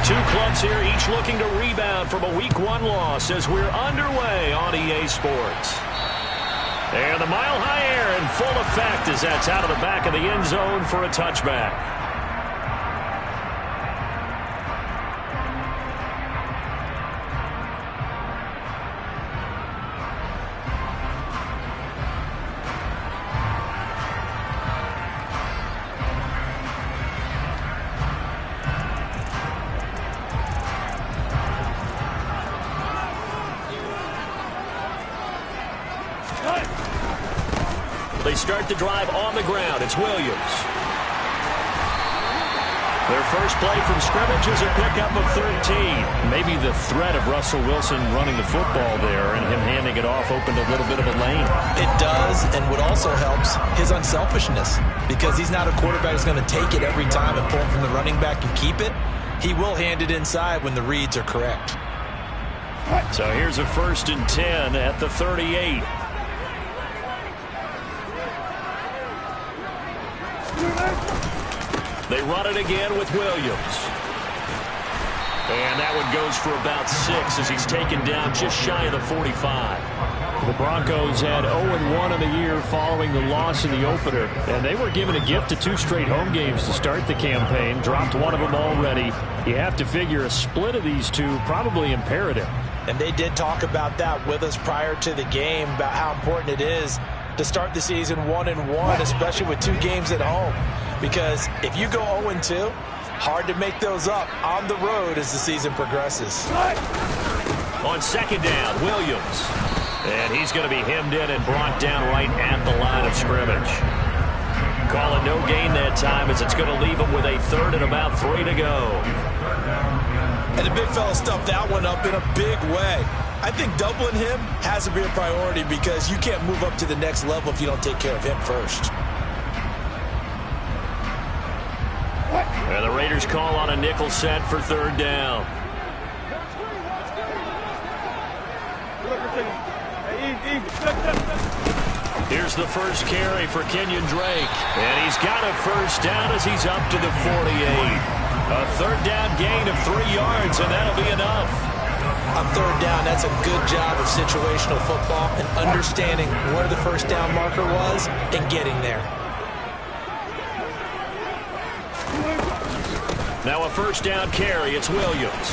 Two clubs here, each looking to rebound from a Week 1 loss as we're underway on EA Sports. And the mile-high air in full effect as that's out of the back of the end zone for a touchback. They start the drive on the ground. It's Williams. Their first play from scrimmage is a pickup of 13. Maybe the threat of Russell Wilson running the football there and him handing it off opened a little bit of a lane. It does, and what also helps, his unselfishness. Because he's not a quarterback who's going to take it every time and pull it from the running back and keep it. He will hand it inside when the reads are correct. So here's a 1st and 10 at the 38. They run it again with Williams. And that one goes for about 6 as he's taken down just shy of the 45. The Broncos had 0-1 in the year following the loss in the opener. And they were given a gift of 2 straight home games to start the campaign. Dropped one of them already. You have to figure a split of these two probably imperative. And they did talk about that with us prior to the game, about how important it is to start the season 1-1, especially with 2 games at home. Because if you go 0-2, hard to make those up on the road as the season progresses. On 2nd down, Williams. And he's going to be hemmed in and brought down right at the line of scrimmage. Call it no gain that time as it's going to leave him with a 3rd and about 3 to go. And the big fella stuffed that one up in a big way. I think doubling him has to be a priority because you can't move up to the next level if you don't take care of him first. And the Raiders call on a nickel set for 3rd down. Here's the first carry for Kenyon Drake. And he's got a 1st down as he's up to the 48. A 3rd down gain of 3 yards, and that'll be enough. On 3rd down, that's a good job of situational football and understanding where the 1st down marker was and getting there. Now a 1st down carry. It's Williams.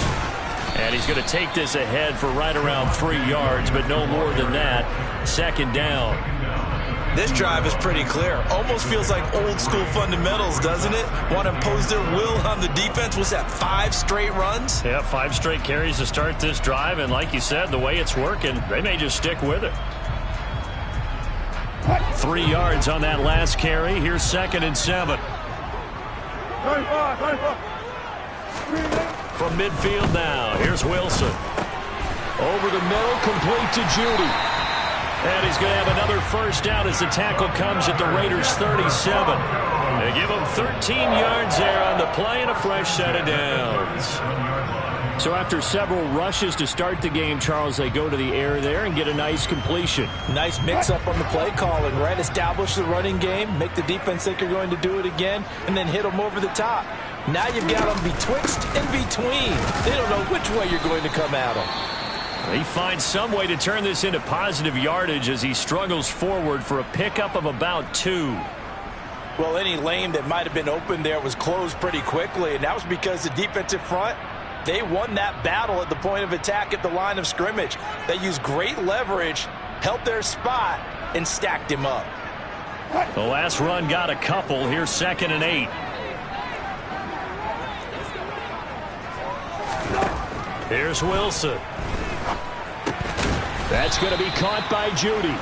And he's going to take this ahead for right around 3 yards, but no more than that. 2nd down. This drive is pretty clear. Almost feels like old school fundamentals, doesn't it? Want to impose their will on the defense. Was that 5 straight runs? Yeah, 5 straight carries to start this drive. And like you said, the way it's working, they may just stick with it. 3 yards on that last carry. Here's 2nd and 7. From midfield now, here's Wilson. Over the middle, complete to Judy. And he's going to have another 1st down as the tackle comes at the Raiders' 37. They give him 13 yards there on the play and a fresh set of downs. So after several rushes to start the game, Charles, they go to the air there and get a nice completion. Nice mix-up on the play calling, right? Establish the running game, make the defense think you're going to do it again, and then hit them over the top. Now you've got them betwixt and between. They don't know which way you're going to come at them. He finds some way to turn this into positive yardage as he struggles forward for a pickup of about 2. Well, any lane that might have been open there was closed pretty quickly, and that was because the defensive front, they won that battle at the point of attack at the line of scrimmage. They used great leverage, held their spot, and stacked him up. The last run got a couple. Here's 2nd and 8. Here's Wilson. That's going to be caught by Judy.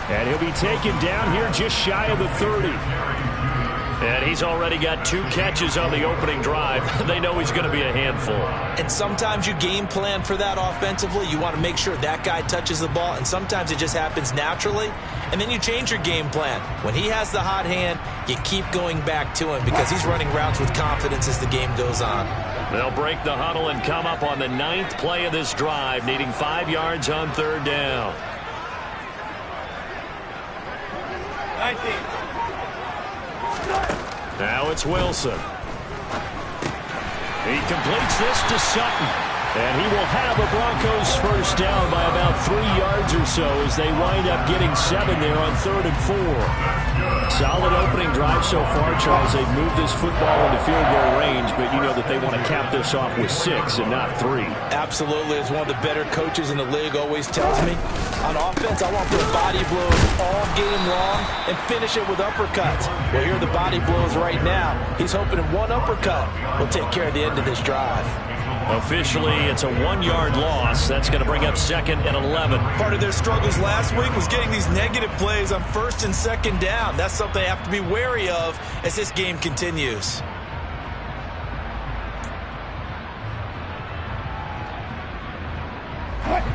And he'll be taken down here just shy of the 30. And he's already got 2 catches on the opening drive. They know he's going to be a handful. And sometimes you game plan for that offensively. You want to make sure that guy touches the ball, and sometimes it just happens naturally. And then you change your game plan. When he has the hot hand, you keep going back to him because he's running routes with confidence as the game goes on. They'll break the huddle and come up on the 9th play of this drive, needing 5 yards on 3rd down. 19. Now it's Wilson. He completes this to Sutton. And he will have a Broncos first down by about 3 yards or so as they wind up getting 7 there on 3rd and 4. Solid opening drive so far, Charles. They've moved this football into field goal range, but you know that they want to cap this off with 6 and not 3. Absolutely. As one of the better coaches in the league always tells me, on offense, I want to put body blows all game long and finish it with uppercuts. Well, here are the body blows right now. He's hoping one uppercut will take care of the end of this drive. Officially, it's a 1-yard loss. That's going to bring up 2nd and 11. Part of their struggles last week was getting these negative plays on 1st and 2nd down. That's something they have to be wary of as this game continues.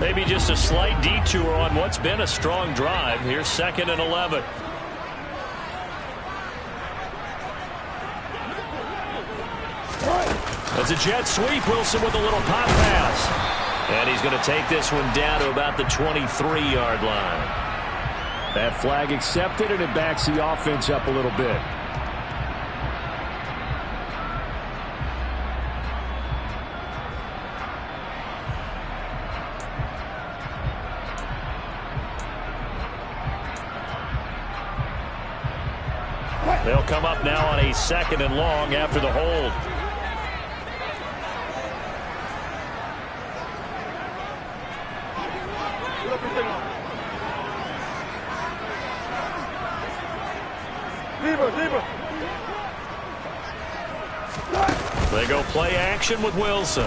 Maybe just a slight detour on what's been a strong drive. Here's 2nd and 11. It's a jet sweep. Wilson with a little pop pass. And he's going to take this one down to about the 23-yard line. That flag accepted, and it backs the offense up a little bit. They'll come up now on a 2nd and long after the hold. They go play action with Wilson.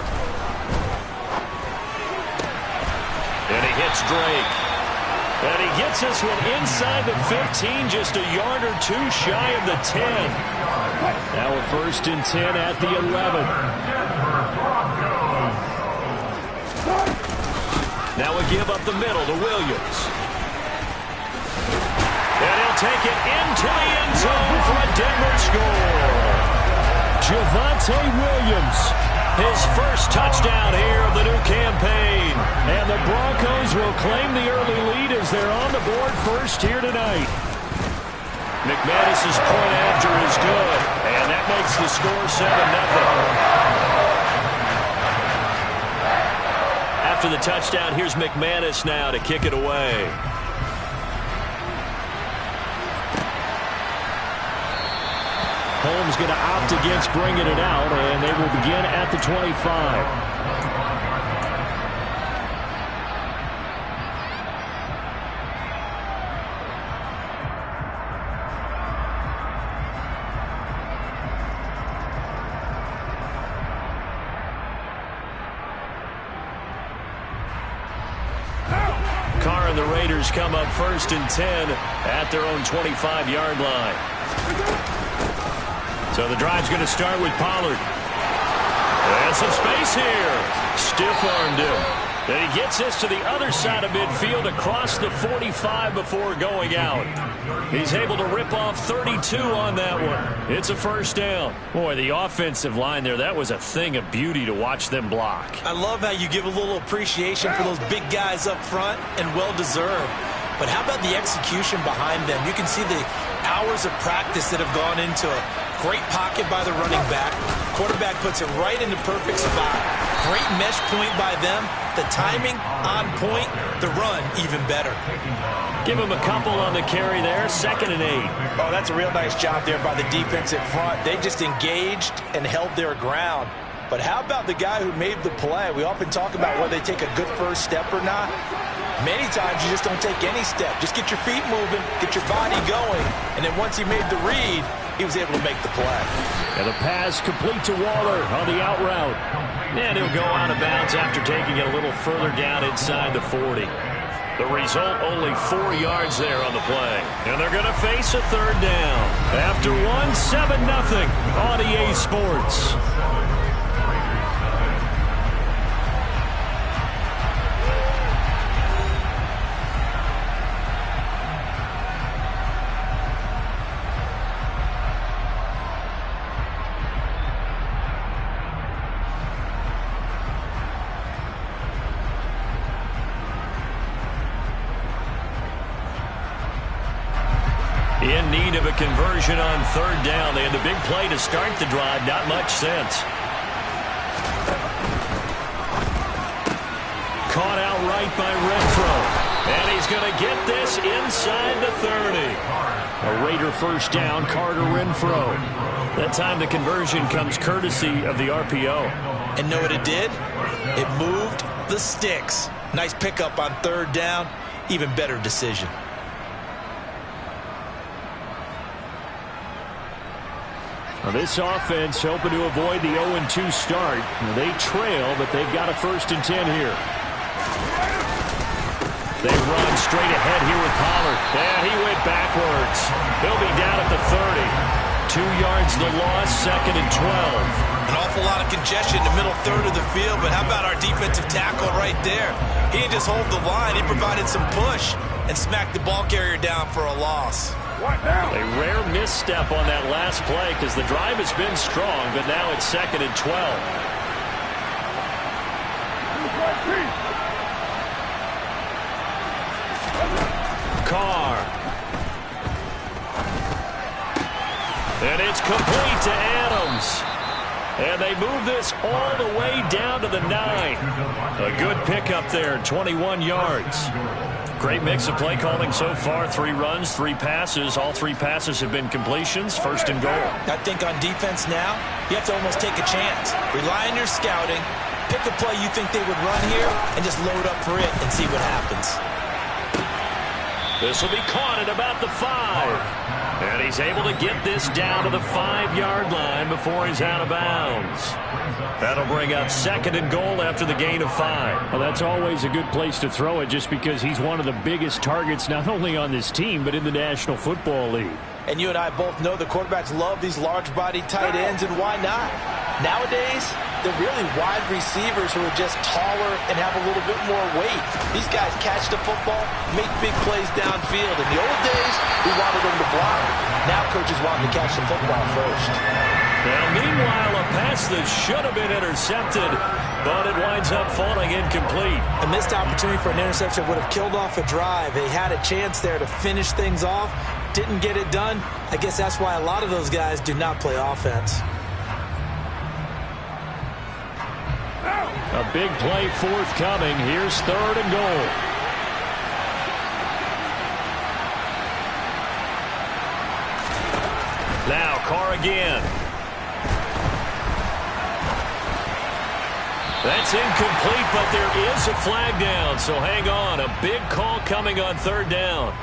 And he hits Drake. And he gets this one inside the 15, just a yard or 2 shy of the 10. Now a 1st and 10 at the 11. Now a give up the middle to Williams. And he'll take it into the end zone for a Denver score. Javonte Williams, his first touchdown here of the new campaign. And the Broncos will claim the early lead as they're on the board first here tonight. McManus's point after is good, and that makes the score 7-0. After the touchdown, here's McManus now to kick it away. Holmes going to opt against bringing it out, and they will begin at the 25. Carr and the Raiders come up 1st and 10 at their own 25-yard line. So the drive's going to start with Pollard. And some space here. Stiff-armed him. Then he gets this to the other side of midfield across the 45 before going out. He's able to rip off 32 on that one. It's a first down. Boy, the offensive line there, that was a thing of beauty to watch them block. I love how you give a little appreciation for those big guys up front, and well-deserved. But how about the execution behind them? You can see the hours of practice that have gone into it. Great pocket by the running back. Quarterback puts it right in the perfect spot. Great mesh point by them. The timing on point. The run even better. Give him a couple on the carry there. 2nd and 8. Oh, that's a real nice job there by the defense in front. They just engaged and held their ground. But how about the guy who made the play? We often talk about whether they take a good first step or not. Many times you just don't take any step. Just get your feet moving, get your body going, and then once he made the read, he was able to make the play. And the pass complete to Waller on the out route. And he'll go out of bounds after taking it a little further down inside the 40. The result, only 4 yards there on the play. And they're going to face a 3rd down. After one, 7-0 on EA Sports. In need of a conversion on 3rd down. They had the big play to start the drive. Not much sense. caught outright by Renfro. And he's going to get this inside the 30. A Raider first down, Carter Renfro. That time the conversion comes courtesy of the RPO. And know what it did? It moved the sticks. Nice pickup on third down. Even better decision. Now this offense hoping to avoid the 0-2 start. They trail, but they've got a 1st and 10 here. They run straight ahead here with Pollard. And he went backwards. He'll be down at the 30. 2 yards the loss, 2nd and 12. An awful lot of congestion in the middle third of the field, but how about our defensive tackle right there? He didn't just hold the line, he provided some push and smacked the ball carrier down for a loss. A rare misstep on that last play because the drive has been strong, but now it's 2nd and 12. Carr. And it's complete to Adams. And they move this all the way down to the 9. A good pickup there, 21 yards. Great mix of play calling so far. 3 runs, 3 passes. All 3 passes have been completions. 1st and goal. I think on defense now, you have to almost take a chance. Rely on your scouting. Pick a play you think they would run here and just load up for it and see what happens. This will be caught at about the 5. And he's able to get this down to the 5-yard line before he's out of bounds. That'll bring up 2nd and goal after the gain of 5. Well, that's always a good place to throw it just because he's one of the biggest targets not only on this team but in the National Football League. And you and I both know the quarterbacks love these large-bodied tight ends, and why not? Nowadays, they're really wide receivers who are just taller and have a little bit more weight. These guys catch the football, make big plays downfield. In the old days, we wanted them to block. Now coaches want them to catch the football first. Now, meanwhile, a pass that should have been intercepted, but it winds up falling incomplete. A missed opportunity for an interception would have killed off a drive. They had a chance there to finish things off, didn't get it done. I guess that's why a lot of those guys do not play offense. A big play forthcoming. Here's 3rd and goal. Now Carr again. That's incomplete, but there is a flag down, so hang on. A big call coming on 3rd down.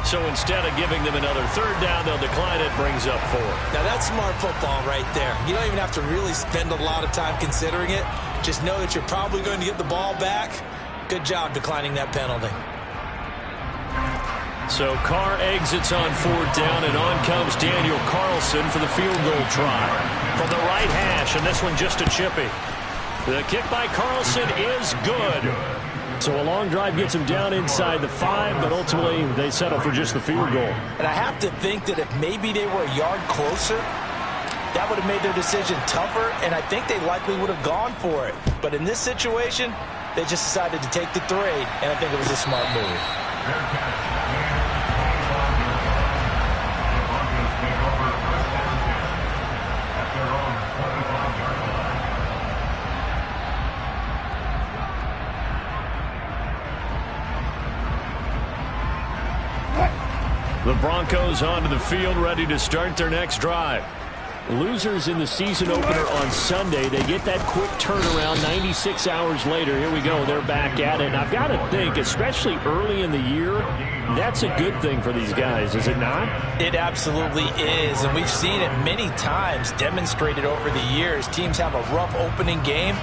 So instead of giving them another 3rd down, they'll decline it. Brings up 4. Now that's smart football right there. You don't even have to really spend a lot of time considering it. Just know that you're probably going to get the ball back. Good job declining that penalty. So Carr exits on 4th down, and on comes Daniel Carlson for the field goal try. From the right hash, and this one just a chippy. The kick by Carlson is good. So a long drive gets him down inside the 5, but ultimately they settle for just the field goal. And I have to think that if maybe they were a yard closer, that would have made their decision tougher, and I think they likely would have gone for it. But in this situation, they just decided to take the 3, and I think it was a smart move. The Broncos onto the field, ready to start their next drive. Losers in the season opener on Sunday. They get that quick turnaround 96 hours later. Here we go. They're back at it. And I've got to think, especially early in the year, that's a good thing for these guys, is it not? It absolutely is. And we've seen it many times demonstrated over the years. Teams have a rough opening game,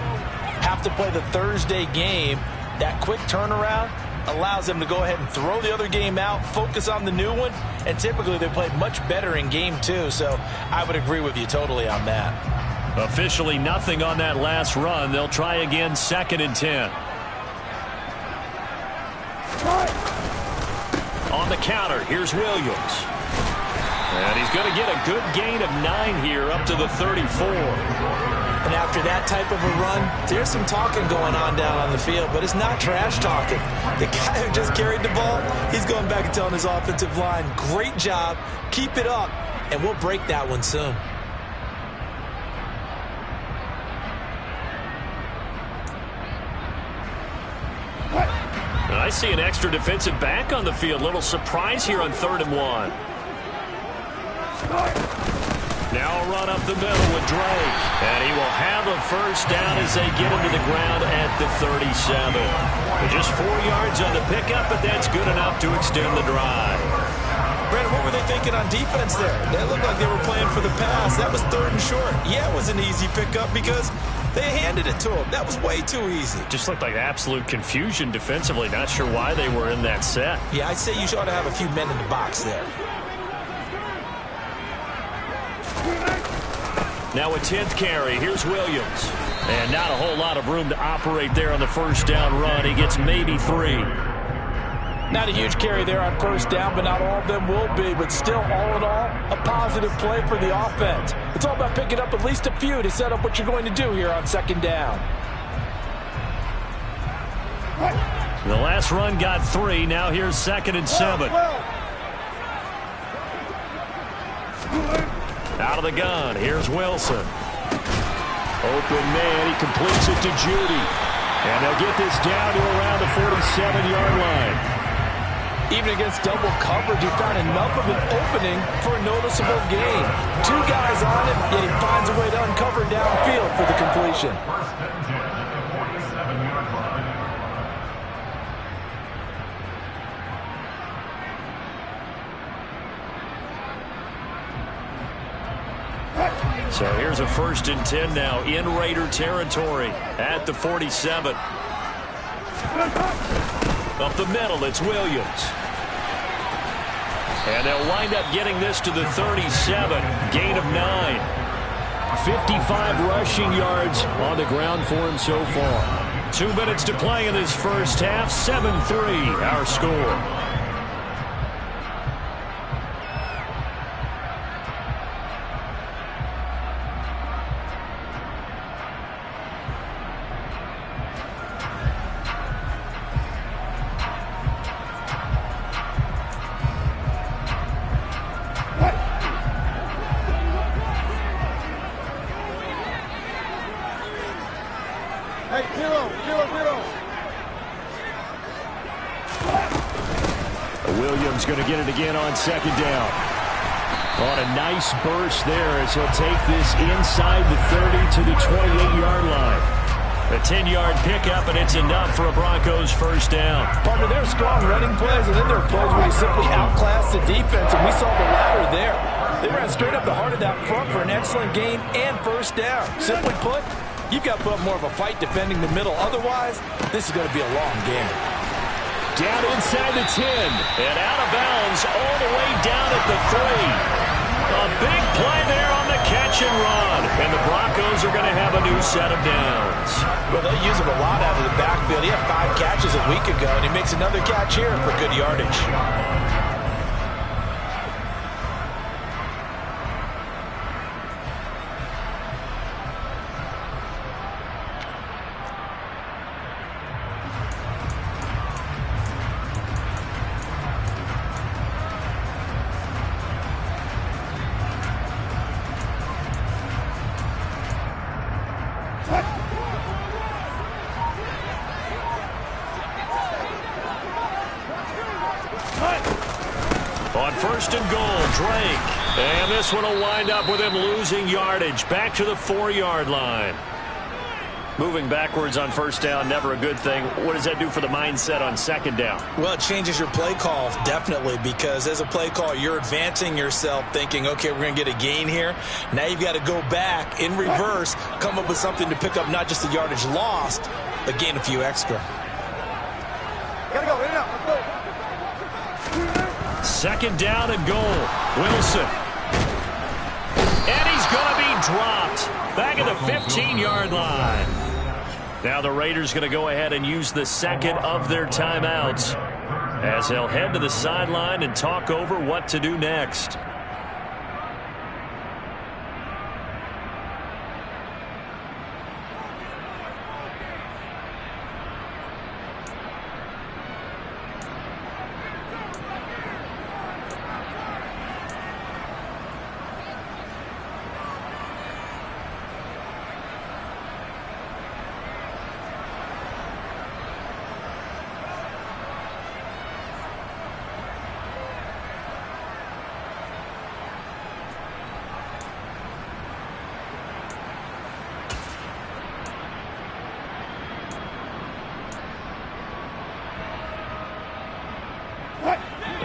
have to play the Thursday game. That quick turnaround allows them to go ahead and throw the other game out, focus on the new one, and typically they play much better in game 2. So I would agree with you totally on that. Officially nothing on that last run. They'll try again, 2nd and 10. On the counter, here's Williams. And he's going to get a good gain of 9 here up to the 34. And after that type of a run, there's some talking going on down on the field, but it's not trash talking. The guy who just carried the ball, he's going back and telling his offensive line, great job, keep it up, and we'll break that one soon. I see an extra defensive back on the field. Little surprise here on 3rd and 1. Now a run up the middle with Drake. And he will have a first down as they get him to the ground at the 37. But just 4 yards on the pickup, but that's good enough to extend the drive. Brandon, what were they thinking on defense there? They looked like they were playing for the pass. That was 3rd and short. Yeah, it was an easy pickup because they handed it to him. That was way too easy. Just looked like absolute confusion defensively. Not sure why they were in that set. Yeah, I'd say you ought to have a few men in the box there. Now a 10th carry. Here's Williams. And not a whole lot of room to operate there on the first down run. He gets maybe 3. Not a huge carry there on first down, but not all of them will be. But still, all in all, a positive play for the offense. It's all about picking up at least a few to set up what you're going to do here on 2nd down. The last run got 3. Now here's 2nd and 7. Out of the gun. Here's Wilson. Open man. He completes it to Judy. And they'll get this down to around the 47-yard line. Even against double coverage, he found enough of an opening for a noticeable gain. 2 guys on him, yet he finds a way to uncover downfield for the completion. So here's a 1st and 10 now in Raider territory at the 47. Up the middle, it's Williams. And they'll wind up getting this to the 37. Gain of 9. 55 rushing yards on the ground for him so far. 2 minutes to play in this first half. 7-3 our score. Williams going to get it again on 2nd down. On a nice burst there as he'll take this inside the 30 to the 28-yard line. A 10-yard pickup, and it's enough for a Broncos first down. Partner, there are strong running plays, and then there are plays where he simply outclassed the defense, and we saw the latter there. They ran straight up the heart of that front for an excellent gain and first down. Simply put, you've got to put up more of a fight defending the middle. Otherwise, this is going to be a long game. Down inside the 10. And out of bounds all the way down at the 3. A big play there on the catch and run. And the Broncos are going to have a new set of downs. Well, they'll use him a lot out of the backfield. He had 5 catches a week ago, and he makes another catch here for good yardage. On 1st and goal, Drake. And this one will wind up with him losing yardage. Back to the 4-yard line. Moving backwards on first down, never a good thing. What does that do for the mindset on 2nd down? Well, it changes your play call, definitely, because as a play call, you're advancing yourself thinking, okay, we're going to get a gain here. Now you've got to go back in reverse, come up with something to pick up not just the yardage lost, but gain a few extra. Gotta go, in and out, let's go. 2nd down and goal. Wilson. And he's going to be dropped. Back at the 15-yard line. Now the Raiders going to go ahead and use the 2nd of their timeouts as they'll head to the sideline and talk over what to do next.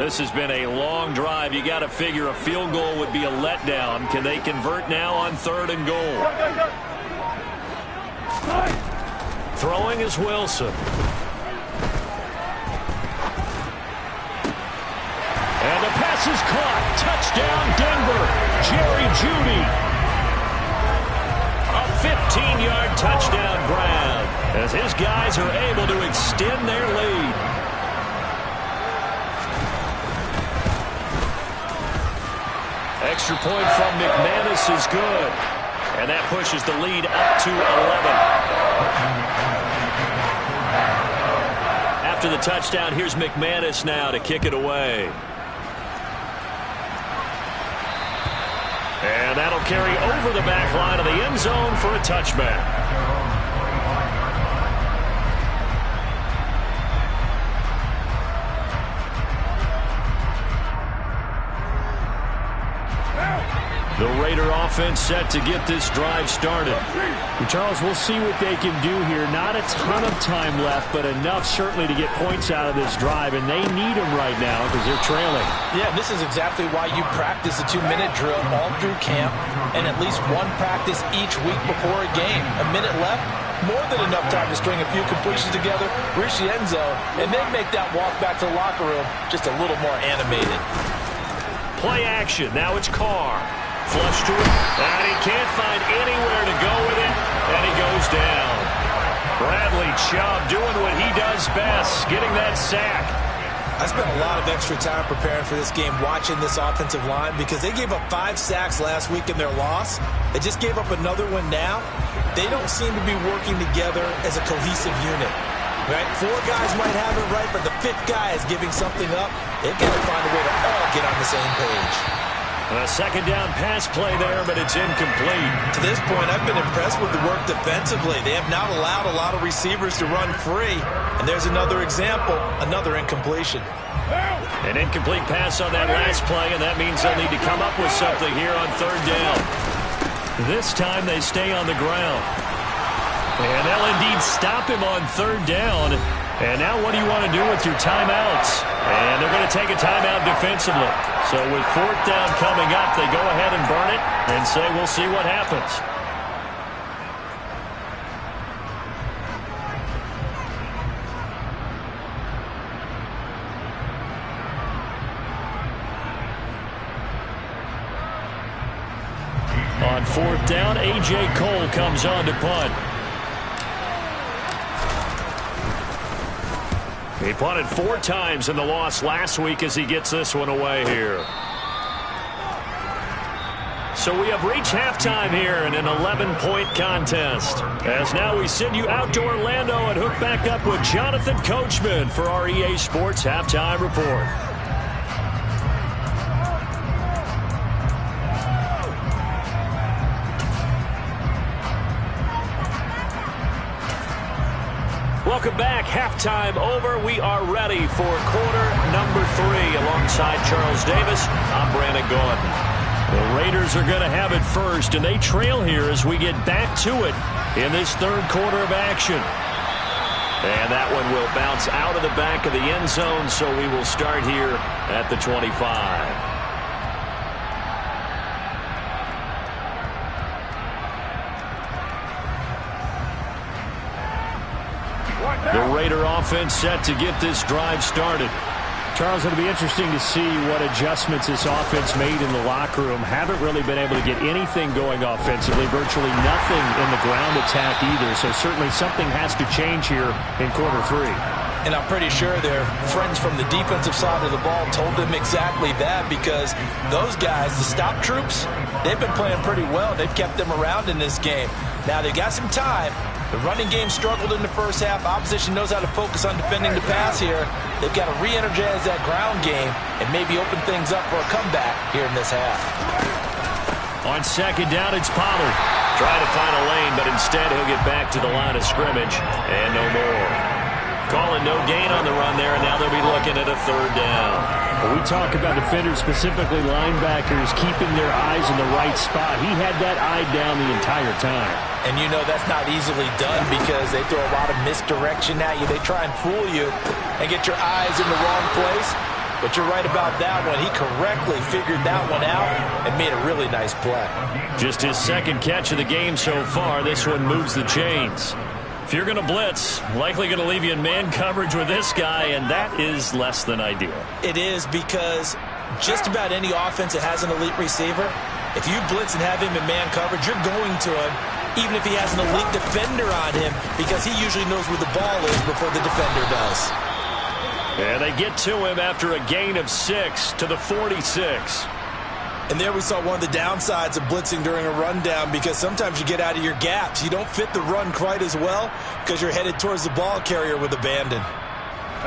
This has been a long drive. You got to figure a field goal would be a letdown. Can they convert now on 3rd and goal? Throwing is Wilson. And the pass is caught. Touchdown, Denver. Jerry Jeudy. A 15-yard touchdown grab as his guys are able to extend their lead. Extra point from McManus is good. And that pushes the lead up to 11. After the touchdown, here's McManus now to kick it away. And that'll carry over the back line of the end zone for a touchback. The Raider offense set to get this drive started. And Charles, we'll see what they can do here. Not a ton of time left, but enough certainly to get points out of this drive, and they need them right now because they're trailing. Yeah, this is exactly why you practice a 2-minute drill all through camp and at least one practice each week before a game. A minute left, more than enough time to string a few completions together, reach the end zone, and then make that walk back to the locker room just a little more animated. Play action. Now it's Carr. Flush to it, and he can't find anywhere to go with it, and he goes down. Bradley Chubb doing what he does best, getting that sack. I spent a lot of extra time preparing for this game watching this offensive line because they gave up 5 sacks last week in their loss. They just gave up another one now. They don't seem to be working together as a cohesive unit. Right? 4 guys might have it right, but the 5th guy is giving something up. They've got to find a way to all get on the same page. A second down pass play there, but it's incomplete. To this point, I've been impressed with the work defensively. They have not allowed a lot of receivers to run free. And there's another example, another incompletion. An incomplete pass on that last play, and that means they'll need to come up with something here on 3rd down. This time they stay on the ground. And they'll indeed stop him on 3rd down. And now what do you want to do with your timeouts? And they're going to take a timeout defensively. So with 4th down coming up, they go ahead and burn it and say we'll see what happens. On 4th down, A.J. Cole comes on to punt. He punted 4 times in the loss last week as he gets this one away here. So we have reached halftime here in an 11-point contest. As now we send you out to Orlando and hook back up with Jonathan Coachman for our EA Sports Halftime Report. Welcome back. Halftime over. We are ready for quarter number 3. Alongside Charles Davis, I'm Brandon Gaudin. The Raiders are going to have it first, and they trail here as we get back to it in this 3rd quarter of action. And that one will bounce out of the back of the end zone, so we will start here at the 25. The Raider offense set to get this drive started. Charles, it'll be interesting to see what adjustments this offense made in the locker room. Haven't really been able to get anything going offensively, virtually nothing in the ground attack either. So certainly something has to change here in quarter 3. And I'm pretty sure their friends from the defensive side of the ball told them exactly that, because those guys, the stop troops, they've been playing pretty well. They've kept them around in this game. Now they've got some time. The running game struggled in the first half. Opposition knows how to focus on defending the pass here. They've got to re-energize that ground game and maybe open things up for a comeback here in this half. On 2nd down, it's Pollard. Trying to find a lane, but instead he'll get back to the line of scrimmage and no more. Calling no gain on the run there, and now they'll be looking at a 3rd down. When we talk about defenders, specifically linebackers, keeping their eyes in the right spot. He had that eye down the entire time. And you know that's not easily done because they throw a lot of misdirection at you. They try and fool you and get your eyes in the wrong place. But you're right about that one. He correctly figured that one out and made a really nice play. Just his second catch of the game so far. This one moves the chains. If you're going to blitz, likely going to leave you in man coverage with this guy, and that is less than ideal. It is, because just about any offense that has an elite receiver, if you blitz and have him in man coverage, you're going to him, even if he has an elite defender on him, because he usually knows where the ball is before the defender does. And they get to him after a gain of 6 to the 46. And there we saw one of the downsides of blitzing during a rundown, because sometimes you get out of your gaps. You don't fit the run quite as well because you're headed towards the ball carrier with abandon.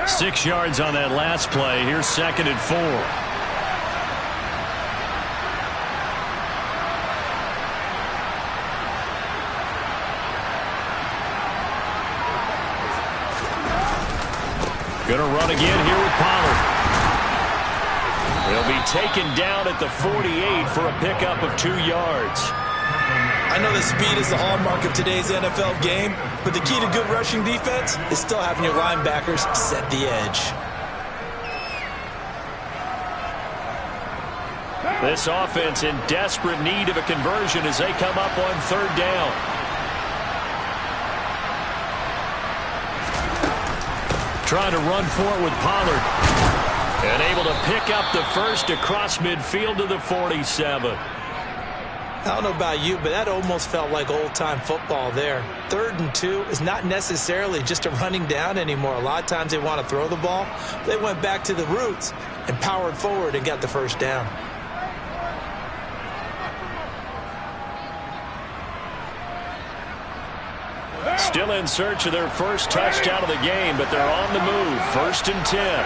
6 yards on that last play. Here's 2nd and 4. Going to run again here with Pollard. He'll be taken down at the 48 for a pickup of 2 yards. I know that speed is the hallmark of today's NFL game, but the key to good rushing defense is still having your linebackers set the edge. This offense in desperate need of a conversion as they come up on 3rd down. Trying to run for it with Pollard. And able to pick up the first across midfield to the 47. I don't know about you, but that almost felt like old-time football there. 3rd and 2 is not necessarily just a running down anymore. A lot of times they want to throw the ball. They went back to the roots and powered forward and got the first down. Still in search of their first touchdown of the game, but they're on the move. 1st and 10.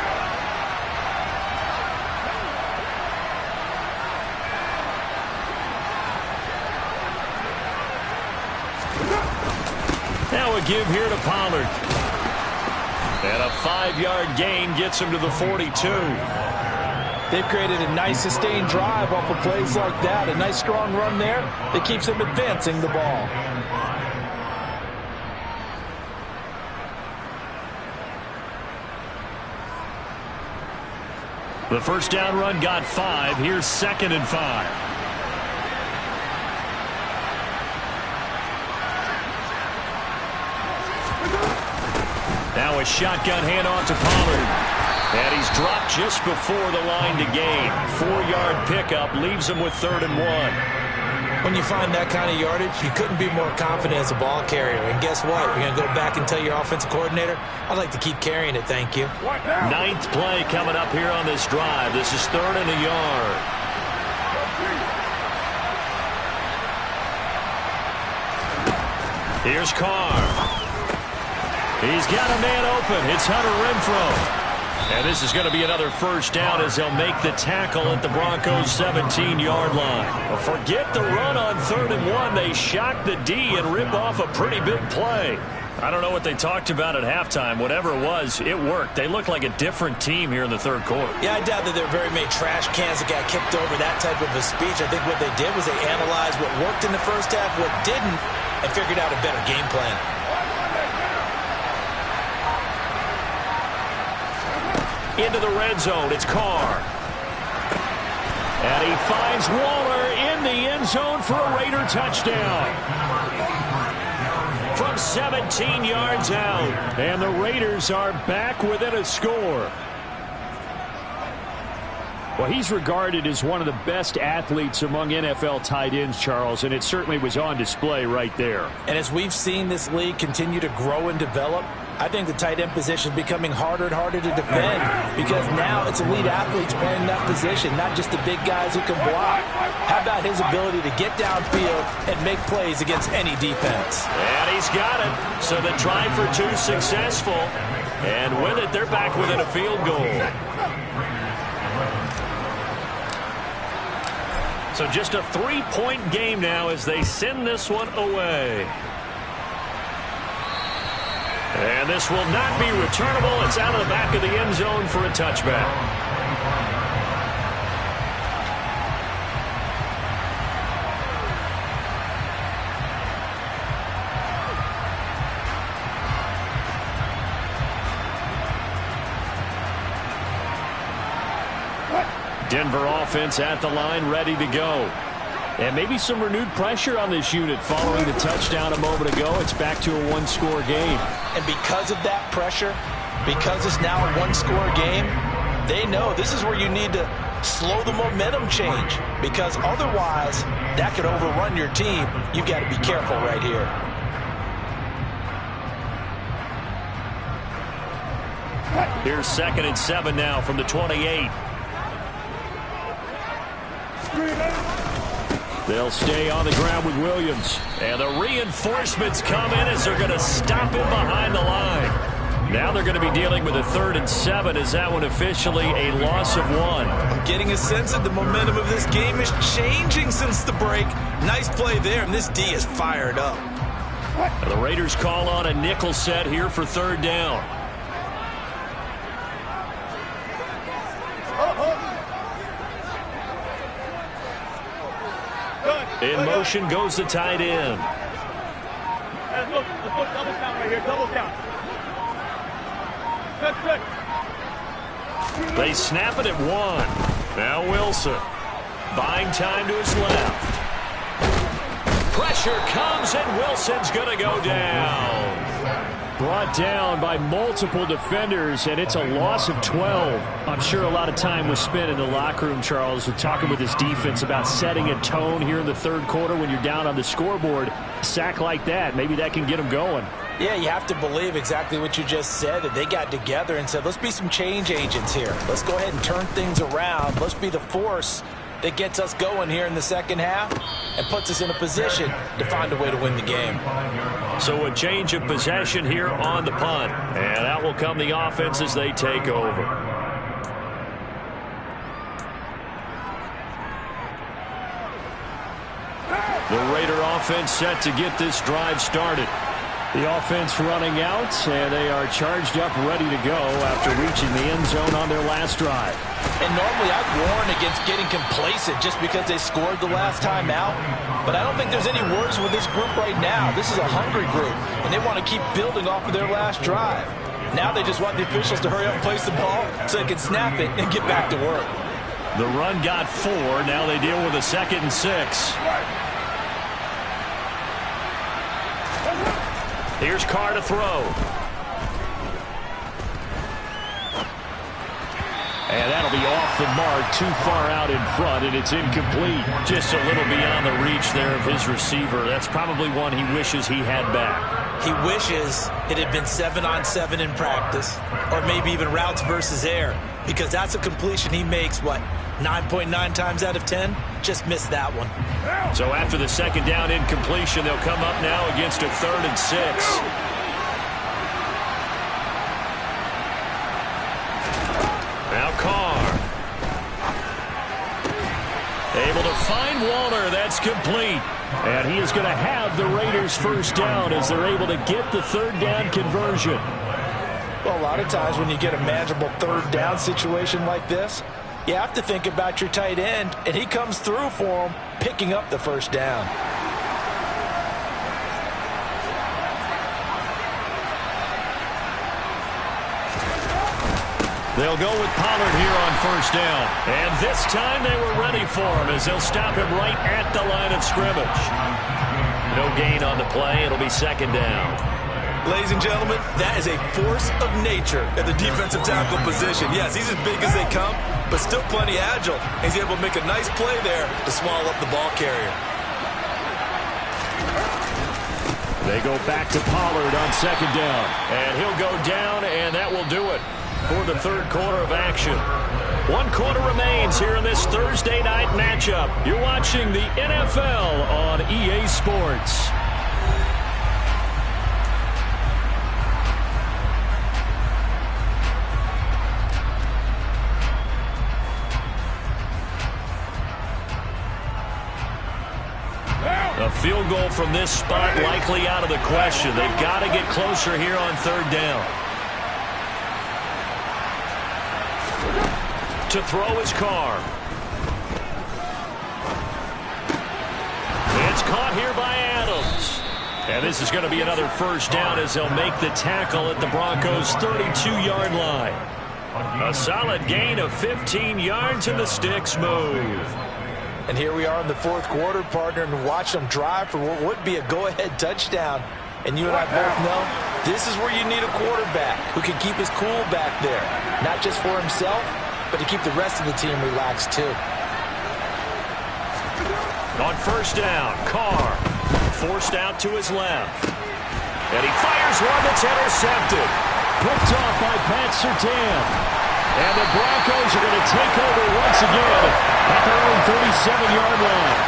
Now a give here to Pollard. And a 5-yard gain gets him to the 42. They've created a nice sustained drive off of plays like that. A nice strong run there that keeps them advancing the ball. The first down run got 5. Here's 2nd and 5. Now a shotgun handoff to Pollard. And he's dropped just before the line to gain. 4-yard pickup leaves him with 3rd and 1. When you find that kind of yardage, you couldn't be more confident as a ball carrier. And guess what? You're going to go back and tell your offensive coordinator, I'd like to keep carrying it, thank you. 9th play coming up here on this drive. This is 3rd and a yard. Here's Carr. He's got a man open. It's Hunter Renfrow. And this is going to be another first down as they'll make the tackle at the Broncos' 17-yard line. Well, forget the run on 3rd and 1. They shock the D and rip off a pretty big play. I don't know what they talked about at halftime. Whatever it was, it worked. They looked like a different team here in the 3rd quarter. Yeah, I doubt that there were very many trash cans that got kicked over that type of a speech. I think what they did was they analyzed what worked in the first half, what didn't, and figured out a better game plan. Into the red zone, it's Carr. And he finds Waller in the end zone for a Raider touchdown. From 17 yards out. And the Raiders are back within a score. Well, he's regarded as one of the best athletes among NFL tight ends, Charles, and it certainly was on display right there. And as we've seen this league continue to grow and develop, I think the tight end position is becoming harder and harder to defend because now it's elite athletes playing that position, not just the big guys who can block. How about his ability to get downfield and make plays against any defense? And he's got it. So the try for 2 successful. And with it, they're back within a field goal. So just a 3-point game now as they send this one away. And this will not be returnable. It's out of the back of the end zone for a touchback. Denver offense at the line, ready to go. And maybe some renewed pressure on this unit following the touchdown a moment ago. It's back to a one-score game. And because of that pressure, because it's now a one-score game, they know this is where you need to slow the momentum change, because otherwise that could overrun your team. You've got to be careful right here. Here's 2nd and 7 now from the 28. They'll stay on the ground with Williams. And the reinforcements come in as they're going to stop him behind the line. Now they're going to be dealing with a 3rd and 7. Is that one officially a loss of 1? I'm getting a sense that the momentum of this game is changing since the break. Nice play there, and this D is fired up. The Raiders call on a nickel set here for 3rd down. In motion goes the tight end. Let's look double count right here. Double count. Good. They snap it at 1. Now Wilson. Buying time to his left. Pressure comes, and Wilson's going to go down. Brought down by multiple defenders, and it's a loss of 12. I'm sure a lot of time was spent in the locker room, Charles, with talking with his defense about setting a tone here in the 3rd quarter when you're down on the scoreboard. A sack like that, maybe that can get them going. Yeah, you have to believe exactly what you just said, that they got together and said, let's be some change agents here. Let's go ahead and turn things around. Let's be the force that gets us going here in the 2nd half and puts us in a position to find a way to win the game. So a change of possession here on the punt. And out will come the offense as they take over. The Raider offense set to get this drive started. The offense running out, and they are charged up, ready to go after reaching the end zone on their last drive. And normally I'd warn against getting complacent just because they scored the last time out. But I don't think there's any worries with this group right now. This is a hungry group, and they want to keep building off of their last drive. Now they just want the officials to hurry up and place the ball so they can snap it and get back to work. The run got 4. Now they deal with a 2nd and 6. Here's Carr to throw. And that'll be off the mark, too far out in front, and it's incomplete. Just a little beyond the reach there of his receiver. That's probably one he wishes he had back. He wishes it had been 7-on-7 in practice, or maybe even routes versus air, because that's a completion he makes, 9.9 times out of 10? Just missed that one. So after the 2nd down incompletion, they'll come up now against a 3rd and 6. Now Carr. Able to find Waller. That's complete. And he is going to have the Raiders' 1st down as they're able to get the 3rd down conversion. Well, a lot of times when you get a manageable 3rd down situation like this, you have to think about your tight end, and he comes through for him, picking up the 1st down. They'll go with Pollard here on 1st down. And this time they were ready for him as they'll stop him right at the line of scrimmage. No gain on the play. It'll be 2nd down. Ladies and gentlemen, that is a force of nature at the defensive tackle position. Yes, he's as big as they come, but still plenty agile. He's able to make a nice play there to swallow up the ball carrier. They go back to Pollard on 2nd down. And he'll go down, and that will do it for the 3rd quarter of action. 1 quarter remains here in this Thursday night matchup. You're watching the NFL on EA Sports. A field goal from this spot likely out of the question. They've got to get closer here on 3rd down. To throw his Carr. It's caught here by Adams. And this is going to be another 1st down as they'll make the tackle at the Broncos' 32-yard line. A solid gain of 15 yards and the sticks move. And here we are in the fourth quarter, partner, and watch them drive for what would be a go-ahead touchdown. And you and I both know this is where you need a quarterback who can keep his cool back there. Not just for himself, but to keep the rest of the team relaxed too. On first down, Carr forced out to his left. And he fires one that's intercepted. Picked off by Pat Surtain. And the Broncos are going to take over once again at their own 37-yard line.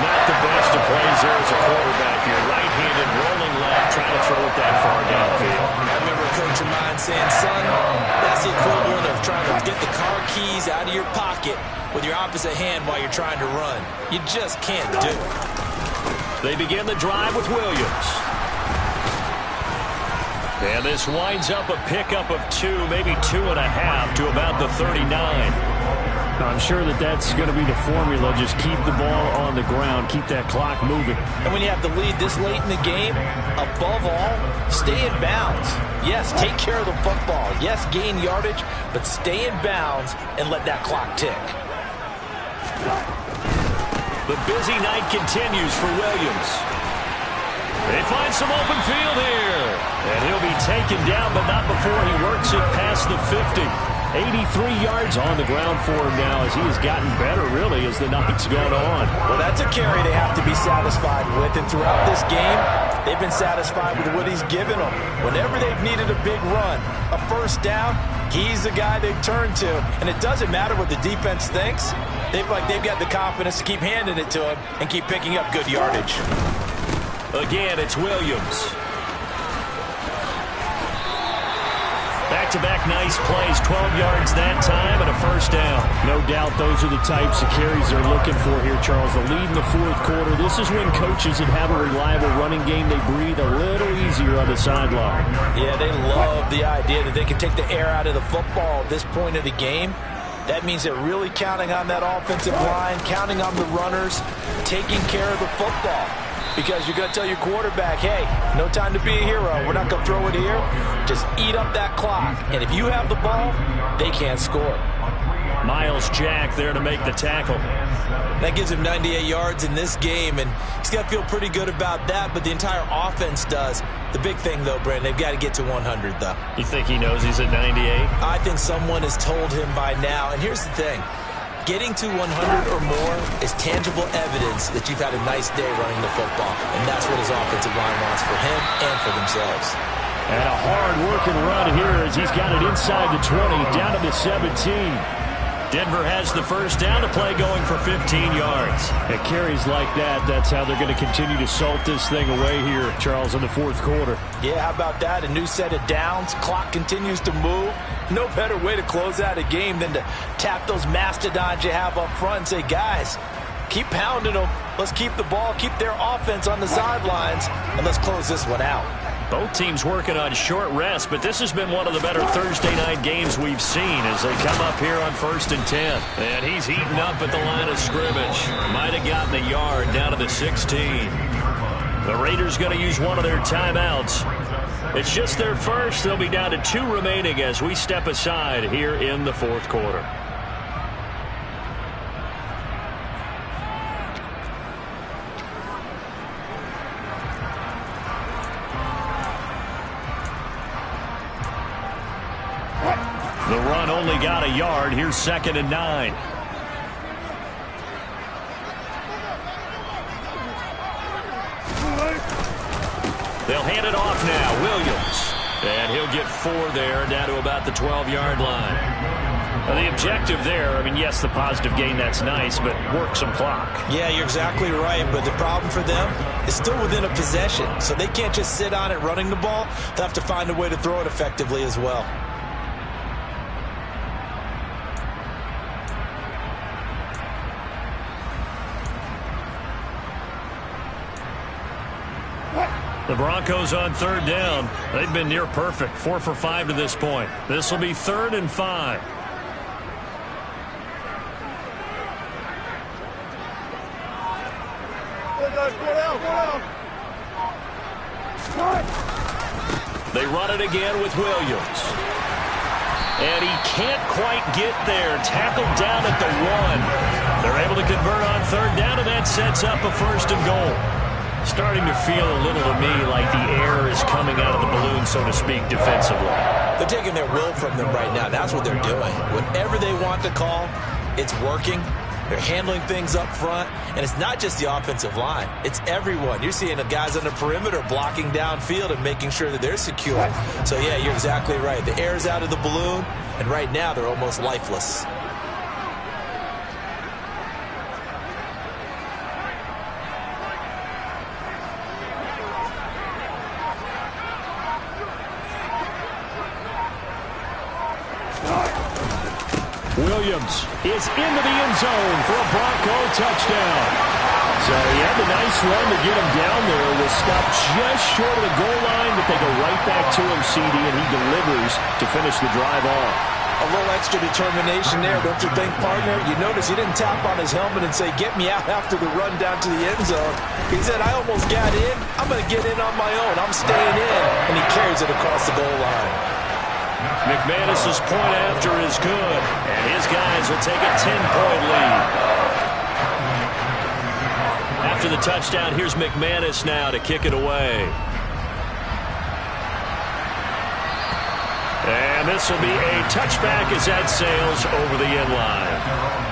Not the best of plays there as a quarterback. You're right-handed, rolling left, trying to throw it that far downfield. I remember a coach of mine saying, son, that's the equivalent of trying to get the car keys out of your pocket with your opposite hand while you're trying to run. You just can't do it. They begin the drive with Williams. And this winds up a pickup of 2, maybe 2.5 to about the 39. I'm sure that's going to be the formula. Just keep the ball on the ground. Keep that clock moving. And when you have the lead this late in the game, above all, stay in bounds. Yes, take care of the football. Yes, gain yardage, but stay in bounds and let that clock tick. The busy night continues for Williams. They find some open field here. And he'll be taken down, but not before he works it past the 50. 83 yards on the ground for him now as he has gotten better, really, as the night's gone on. Well, that's a carry they have to be satisfied with. And throughout this game, they've been satisfied with what he's given them. Whenever they've needed a big run, a first down, he's the guy they've turned to. And it doesn't matter what the defense thinks. They've got the confidence to keep handing it to him and keep picking up good yardage. Again, it's Williams. Back-to-back nice plays, 12 yards that time and a first down. No doubt those are the types of carries they're looking for here, Charles. The lead in the fourth quarter. This is when coaches that have a reliable running game, they breathe a little easier on the sideline. Yeah, they love the idea that they can take the air out of the football at this point of the game. That means they're really counting on that offensive line, counting on the runners, taking care of the football. Because you're going to tell your quarterback, hey, no time to be a hero. We're not going to throw it here. Just eat up that clock. And if you have the ball, they can't score. Miles Jack there to make the tackle. That gives him 98 yards in this game, and he's got to feel pretty good about that, but the entire offense does. The big thing, though, Brandon, they've got to get to 100, though. You think he knows he's at 98? I think someone has told him by now. And here's the thing. Getting to 100 or more is tangible evidence that you've had a nice day running the football. And that's what his offensive line wants for him and for themselves. And a hard-working run here as he's got it inside the 20, down to the 17. Denver has the first down to play, going for 15 yards. At carries like that, that's how they're going to continue to salt this thing away here, Charles, in the fourth quarter. Yeah, how about that? A new set of downs. Clock continues to move. No better way to close out a game than to tap those mastodons you have up front and say, guys, keep pounding them. Let's keep the ball, keep their offense on the sidelines, and let's close this one out. Both teams working on short rest, but this has been one of the better Thursday night games we've seen as they come up here on 1st and 10. And he's heating up at the line of scrimmage. Might have gotten a yard down to the 16. The Raiders going to use one of their timeouts. It's just their first. They'll be down to 2 remaining as we step aside here in the fourth quarter. The run only got a yard. Here's 2nd and 9. They'll hand it off now. Williams. And he'll get 4 there, down to about the 12-yard line. Now, the objective there, I mean, yes, the positive gain, that's nice, but work some clock. Yeah, you're exactly right, but the problem for them is still within a possession, so they can't just sit on it running the ball. They'll have to find a way to throw it effectively as well. The Broncos on 3rd down. They've been near perfect, 4 for 5 to this point. This will be 3rd and 5. They run it again with Williams. And he can't quite get there. Tackled down at the 1. They're able to convert on third down, and that sets up a 1st and goal. Starting to feel a little to me like the air is coming out of the balloon, so to speak, defensively. They're taking their will from them right now. That's what they're doing. Whatever they want to call, it's working. They're handling things up front, and it's not just the offensive line. It's everyone. You're seeing the guys on the perimeter blocking downfield and making sure that they're secure. So, yeah, you're exactly right. The air's out of the balloon, and right now they're almost lifeless. Williams is into the end zone for a Bronco touchdown. So he had a nice run to get him down there. Was stopped just short of the goal line, but they go right back to him, CD, and he delivers to finish the drive off. A little extra determination there, don't you think, partner? You notice he didn't tap on his helmet and say, get me out after the run down to the end zone. He said, I almost got in. I'm going to get in on my own. I'm staying in. And he carries it across the goal line. McManus's point after is good, and his guys will take a 10-point lead. After the touchdown, here's McManus now to kick it away. And this will be a touchback as that sails over the end line.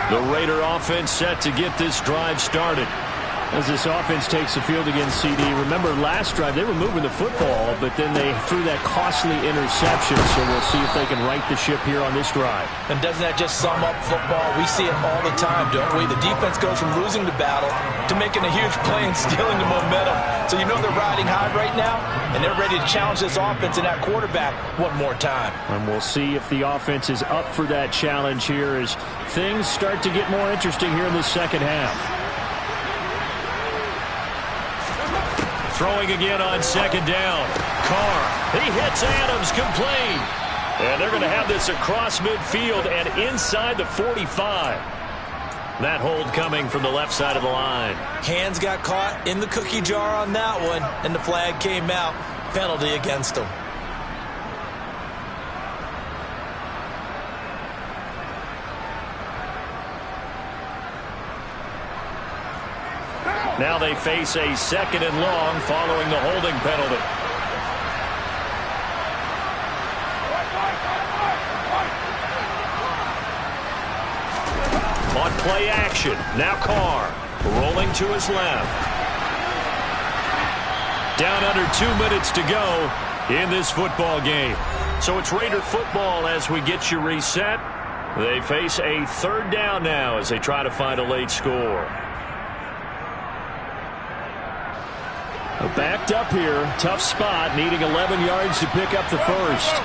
The Raider offense set to get this drive started. As this offense takes the field against CD, remember last drive they were moving the football, but then they threw that costly interception, so we'll see if they can right the ship here on this drive. And doesn't that just sum up football? We see it all the time, don't we? The defense goes from losing the battle to making a huge play and stealing the momentum. So you know they're riding high right now, and they're ready to challenge this offense and that quarterback one more time. And we'll see if the offense is up for that challenge here as things start to get more interesting here in the second half. Throwing again on second down. Carr, he hits Adams, complete. And they're going to have this across midfield and inside the 45. That hold coming from the left side of the line. Hands got caught in the cookie jar on that one, and the flag came out. Penalty against him. Now they face a 2nd and long following the holding penalty. On play action, now Carr rolling to his left. Down under 2 minutes to go in this football game. So it's Raider football as we get you reset. They face a 3rd down now as they try to find a late score. Backed up here, tough spot, needing 11 yards to pick up the first.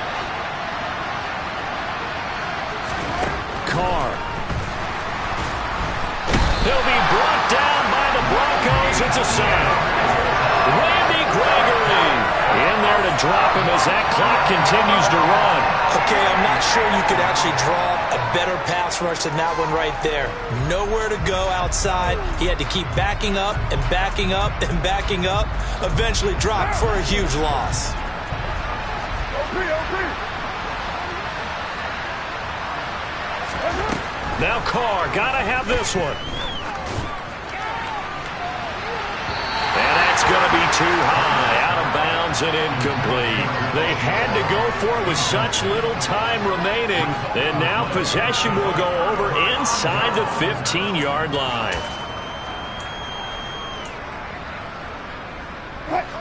Carr. He'll be brought down by the Broncos. It's a sack. Randy Gregory in there to drop him as that clock continues to run. Okay, I'm not sure you could actually draw a better pass rush than that one right there. Nowhere to go outside. He had to keep backing up and backing up and backing up. Eventually dropped for a huge loss. Now Carr, gotta have this one. And that's going to be too high, out of bounds and incomplete. They had to go for it with such little time remaining. And now possession will go over inside the 15-yard line.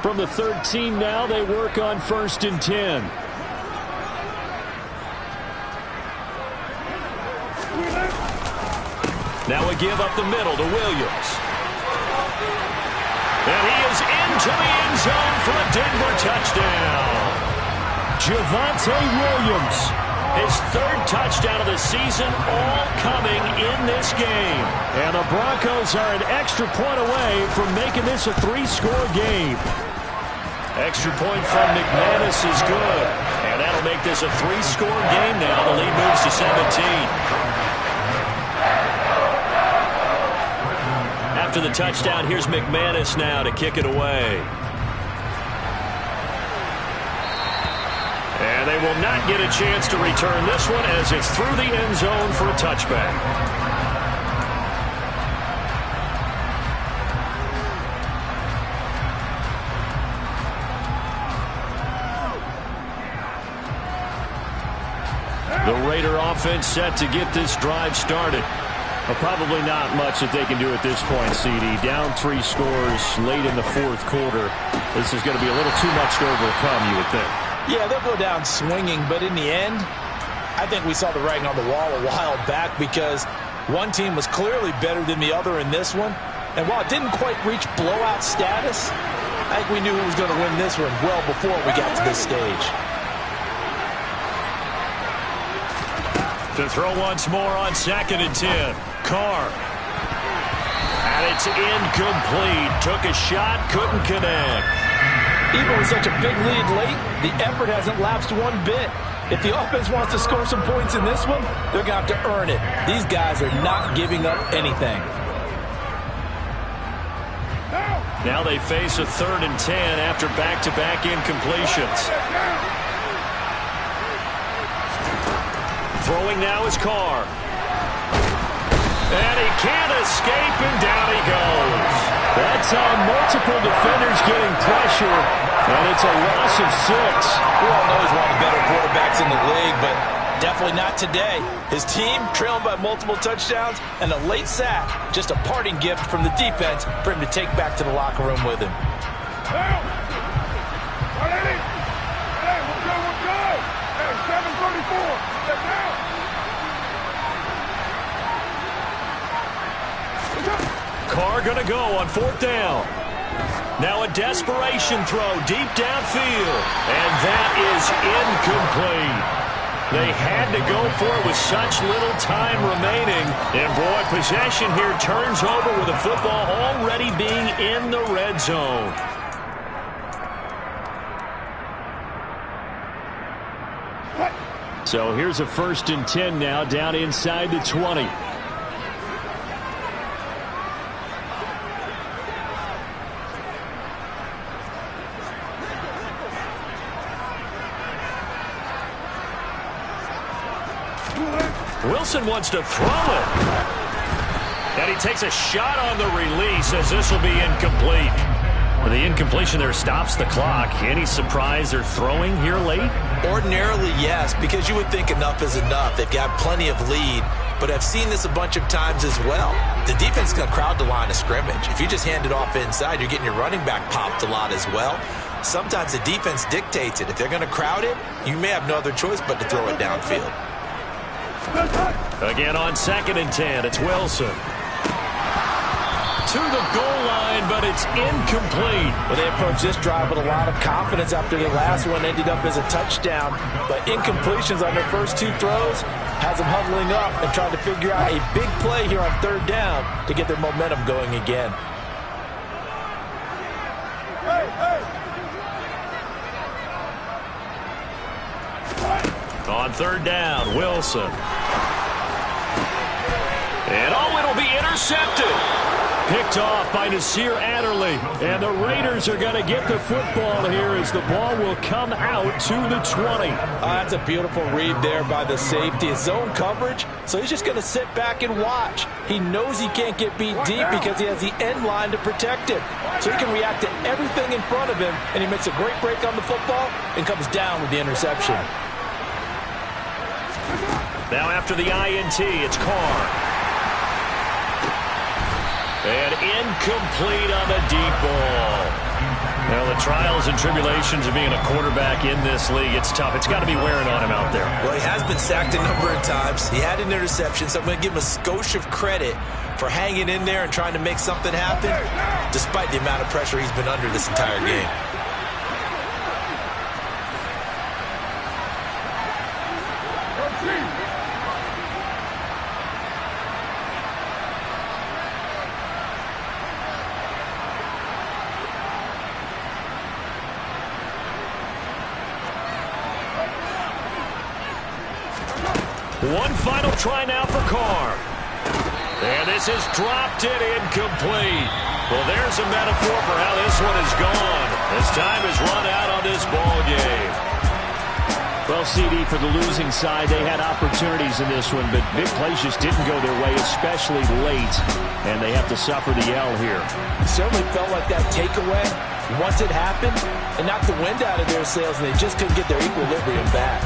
From the 13 now, they work on 1st and 10. Now a give up the middle to Williams. And he is into the end zone for a Denver touchdown. Javonte Williams His third touchdown of the season, all coming in this game. And the Broncos are an extra point away from making this a 3-score game. Extra point from McManus is good. And that'll make this a 3-score game now. The lead moves to 17. After the touchdown, here's McManus now to kick it away. And they will not get a chance to return this one as it's through the end zone for a touchback. The Raider offense set to get this drive started. Well, probably not much that they can do at this point, CD. Down 3 scores late in the fourth quarter. This is going to be a little too much to overcome, you would think. Yeah, they'll go down swinging, but in the end, I think we saw the writing on the wall a while back because one team was clearly better than the other in this one. And while it didn't quite reach blowout status, I think we knew who was going to win this one well before we got to this stage. To throw once more on 2nd and 10. Carr. And it's incomplete. Took a shot, couldn't connect. Even with such a big lead late, the effort hasn't lapsed one bit. If the offense wants to score some points in this one, they're going to have to earn it. These guys are not giving up anything. Now they face a 3rd and 10 after back-to-back incompletions. Throwing now is Carr. And he can't escape, and down he goes. That's how multiple defenders getting pressure, and it's a loss of 6. We all know he's one of the better quarterbacks in the league, but definitely not today. His team trailing by multiple touchdowns, and a late sack, just a parting gift from the defense for him to take back to the locker room with him. Hey, let's go. Hey, 7:34. Let's go. Carr going to go on 4th down. Now a desperation throw deep downfield. And that is incomplete. They had to go for it with such little time remaining. And boy, possession here turns over with the football already being in the red zone. So here's a 1st and 10 now down inside the 20. Wilson wants to throw it. And he takes a shot on the release as this will be incomplete. Well, the incompletion there stops the clock. Any surprise they're throwing here late? Ordinarily, yes, because you would think enough is enough. They've got plenty of lead, but I've seen this a bunch of times as well. The defense is going to crowd the line of scrimmage. If you just hand it off inside, you're getting your running back popped a lot as well. Sometimes the defense dictates it. If they're going to crowd it, you may have no other choice but to throw it downfield. Again on 2nd and 10, it's Wilson. To the goal line, but it's incomplete. Well, they approached this drive with a lot of confidence after the last one ended up as a touchdown. But incompletions on their first 2 throws has them huddling up and trying to figure out a big play here on 3rd down to get their momentum going again. On 3rd down, Wilson. And it'll be intercepted. Picked off by Nasir Adderley. And the Raiders are going to get the football here as the ball will come out to the 20. That's a beautiful read there by the safety. It's zone coverage, so he's just going to sit back and watch. He knows he can't get beat deep because he has the end line to protect him. So he can react to everything in front of him, and he makes a great break on the football and comes down with the interception. Now after the INT, it's Carr. And incomplete on the deep ball. Well, the trials and tribulations of being a quarterback in this league, it's tough. It's got to be wearing on him out there. Well, he has been sacked a number of times. He had an interception, so I'm going to give him a skosh of credit for hanging in there and trying to make something happen, despite the amount of pressure he's been under this entire game. One final try now for Carr. And this is dropped it incomplete. Well, there's a metaphor for how this one is gone. As time has run out on this ball game. Well, CD, for the losing side, they had opportunities in this one, but big plays just didn't go their way, especially late, and they have to suffer the L here. It certainly felt like that takeaway, once it happened, it knocked the wind out of their sails, and they just couldn't get their equilibrium back.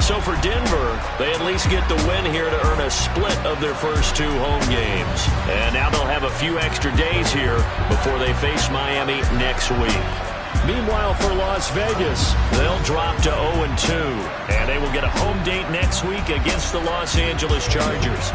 So for Denver, they at least get the win here to earn a split of their first 2 home games. And now they'll have a few extra days here before they face Miami next week. Meanwhile, for Las Vegas, they'll drop to 0-2, and they will get a home date next week against the Los Angeles Chargers.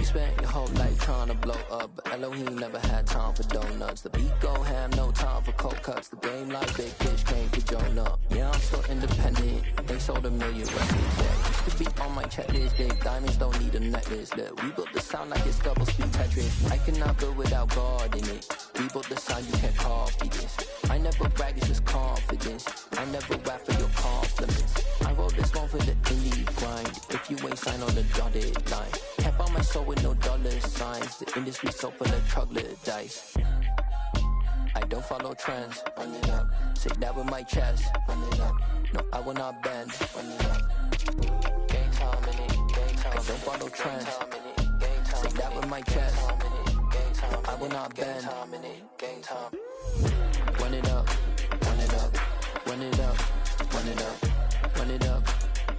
Spent your whole life trying to blow up, but Elohim never had time for donuts. The beat go ham, no time for cold cuts. The game like big fish came to Jonah. Yeah, I'm so independent. They sold 1 million records. Yeah, used to be on my checklist. Big diamonds don't need a necklace. Look, we built the sound like it's double speed Tetris. I cannot build without God in it. We built the sound, you can't copy this. I never brag, it's just confidence. I never rap for your compliments. I wrote this one for the indie grind. If you ain't signed on the dotted line, can't buy my soul with no dollar signs. The industry so full of troglodytes. I don't follow trends. Run it up. Say that with my chest. Run it up. No, I will not bend. Run it up. Game time in it. Game time. I don't follow trends. Say that with my chest. No, I will not bend. Game time. Run it up. Run it up. Run it up. Run it up. Run it up.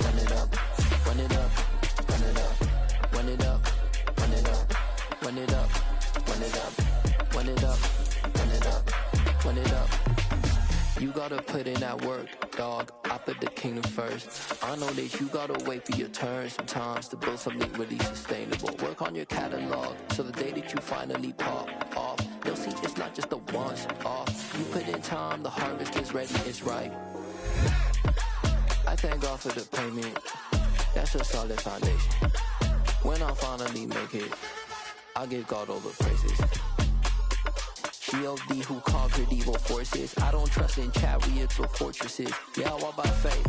Run it up. Run it up. Run it up. Run it up. Run it up. Run it up. Run it up. Run it up. Run it up. Run it up. You gotta put in that work, dog. I put the kingdom first. I know that you gotta wait for your turn sometimes to build something really sustainable. Work on your catalog so the day that you finally pop off, they'll see it's not just a once off. You put in time, the harvest is ready, it's ripe. I thank God for the payment. That's a solid foundation. When I finally make it, I'll give God all the praises. G.O.D. who conquered evil forces. I don't trust in chariots or fortresses. Yeah, I walk by faith.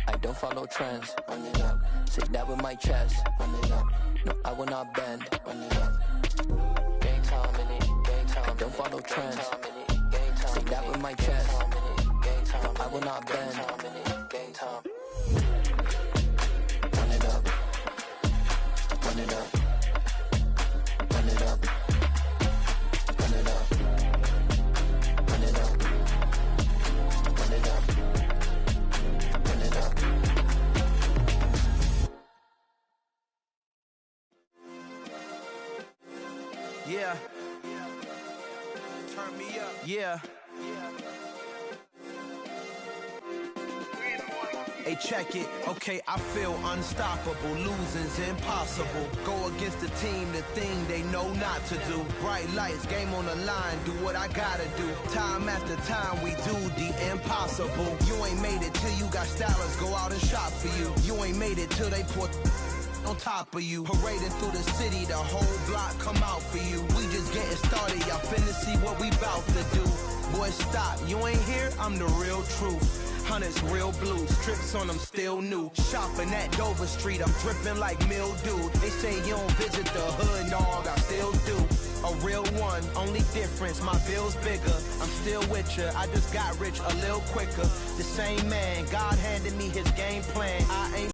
I don't follow trends. Run it up. Say that with my chest. Run it up. No, I will not bend. Run it up. Game time in it. Game time. I don't follow trends. Say that with my chest. No, I will not bend. Game time. Run it up. Run it up. Run it up. Run it up. Run it up. Run it up. Run it up. Yeah. Turn me up. Yeah. Hey, check it. Okay, I feel unstoppable. Losing's impossible. Go against the team, the thing they know not to do. Bright lights, game on the line. Do what I gotta do. Time after time, we do the impossible. You ain't made it till you got stylers go out and shop for you. You ain't made it till they put on top of you. Parading through the city, the whole block come out for you. We just getting started, y'all finna see what we bout to do. Boy, stop, you ain't here, I'm the real truth. Hunters, real blues, strips on them still new. Shopping at Dover Street, I'm dripping like mildew. They say you don't visit the hood, dog, I still do. A real one, only difference, my bill's bigger. I'm still with ya, I just got rich a little quicker. The same man, God handed me his game plan.